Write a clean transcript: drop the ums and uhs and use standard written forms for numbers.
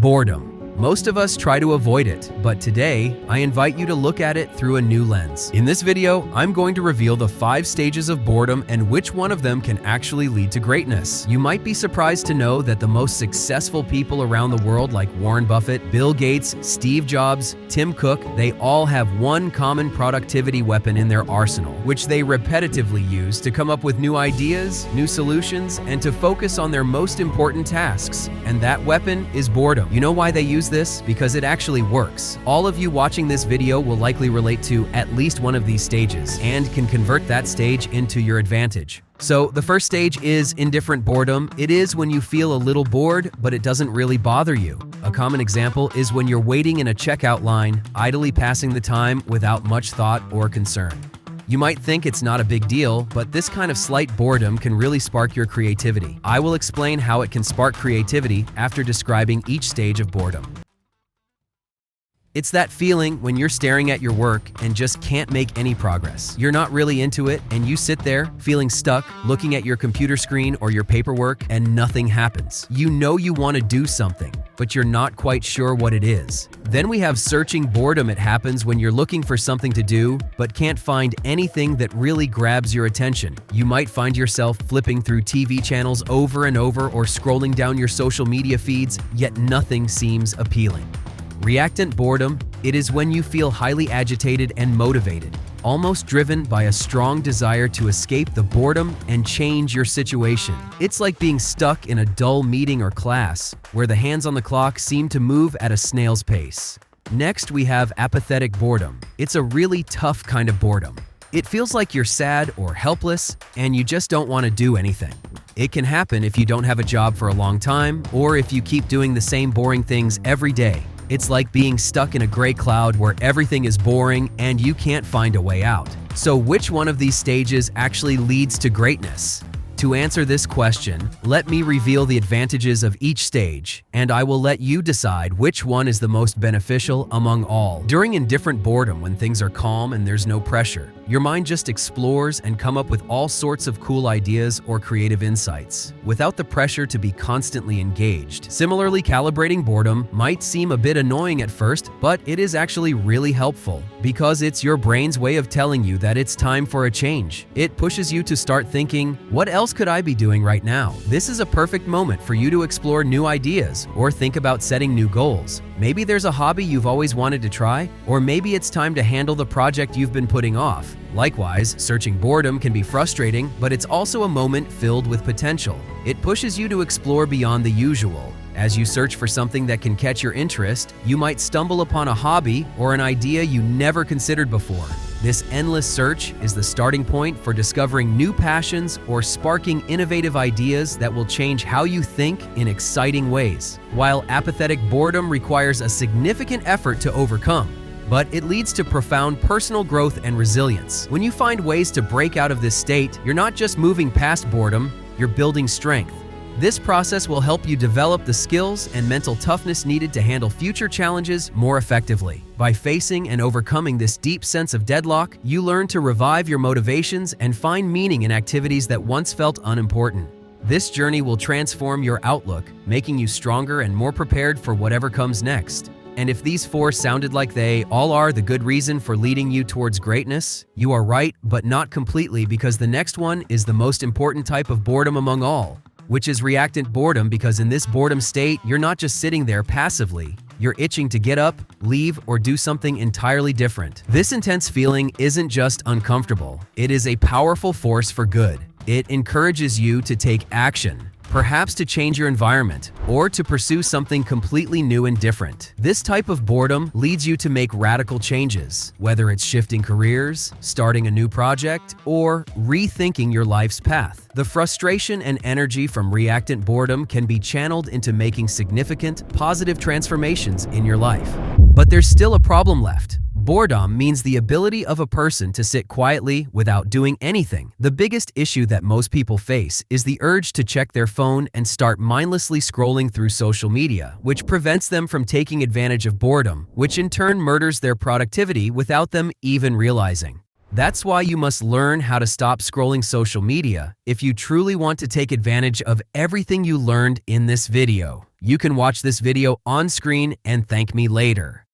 Boredom. Most of us try to avoid it, but today, I invite you to look at it through a new lens. In this video, I'm going to reveal the 5 stages of boredom and which one of them can actually lead to greatness. You might be surprised to know that the most successful people around the world like Warren Buffett, Bill Gates, Steve Jobs, Tim Cook, they all have one common productivity weapon in their arsenal, which they repetitively use to come up with new ideas, new solutions, and to focus on their most important tasks. And that weapon is boredom. You know why they use this? Because it actually works. All of you watching this video will likely relate to at least one of these stages and can convert that stage into your advantage. So the first stage is indifferent boredom. It is when you feel a little bored, but it doesn't really bother you. A common example is when you're waiting in a checkout line, idly passing the time without much thought or concern. You might think it's not a big deal, but this kind of slight boredom can really spark your creativity. I will explain how it can spark creativity after describing each stage of boredom. It's that feeling when you're staring at your work and just can't make any progress. You're not really into it, and you sit there feeling stuck, looking at your computer screen or your paperwork, and nothing happens. You know you want to do something, but you're not quite sure what it is. Then we have searching boredom. It happens when you're looking for something to do, but can't find anything that really grabs your attention. You might find yourself flipping through TV channels over and over or scrolling down your social media feeds, yet nothing seems appealing. Reactant boredom, it is when you feel highly agitated and motivated, almost driven by a strong desire to escape the boredom and change your situation. It's like being stuck in a dull meeting or class, where the hands on the clock seem to move at a snail's pace. Next, we have apathetic boredom. It's a really tough kind of boredom. It feels like you're sad or helpless, and you just don't want to do anything. It can happen if you don't have a job for a long time, or if you keep doing the same boring things every day. It's like being stuck in a gray cloud where everything is boring and you can't find a way out. So which one of these stages actually leads to greatness? To answer this question, let me reveal the advantages of each stage, and I will let you decide which one is the most beneficial among all. During indifferent boredom, when things are calm and there's no pressure, your mind just explores and come up with all sorts of cool ideas or creative insights, without the pressure to be constantly engaged. Similarly, calibrating boredom might seem a bit annoying at first, but it is actually really helpful, because it's your brain's way of telling you that it's time for a change. It pushes you to start thinking, what else could I be doing right now? This is a perfect moment for you to explore new ideas or think about setting new goals. Maybe there's a hobby you've always wanted to try, or maybe it's time to handle the project you've been putting off. Likewise, searching boredom can be frustrating, but it's also a moment filled with potential. It pushes you to explore beyond the usual. As you search for something that can catch your interest, you might stumble upon a hobby or an idea you never considered before. This endless search is the starting point for discovering new passions or sparking innovative ideas that will change how you think in exciting ways. While apathetic boredom requires a significant effort to overcome, but it leads to profound personal growth and resilience. When you find ways to break out of this state, you're not just moving past boredom, you're building strength. This process will help you develop the skills and mental toughness needed to handle future challenges more effectively. By facing and overcoming this deep sense of deadlock, you learn to revive your motivations and find meaning in activities that once felt unimportant. This journey will transform your outlook, making you stronger and more prepared for whatever comes next. And if these 4 sounded like they all are the good reason for leading you towards greatness, you are right, but not completely, because the next one is the most important type of boredom among all, which is reactant boredom, because in this boredom state, you're not just sitting there passively. You're itching to get up, leave, or do something entirely different. This intense feeling isn't just uncomfortable. It is a powerful force for good. It encourages you to take action, perhaps to change your environment, or to pursue something completely new and different. This type of boredom leads you to make radical changes, whether it's shifting careers, starting a new project, or rethinking your life's path. The frustration and energy from reactant boredom can be channeled into making significant, positive transformations in your life. But there's still a problem left. Boredom means the ability of a person to sit quietly without doing anything. The biggest issue that most people face is the urge to check their phone and start mindlessly scrolling through social media, which prevents them from taking advantage of boredom, which in turn murders their productivity without them even realizing. That's why you must learn how to stop scrolling social media if you truly want to take advantage of everything you learned in this video. You can watch this video on screen and thank me later.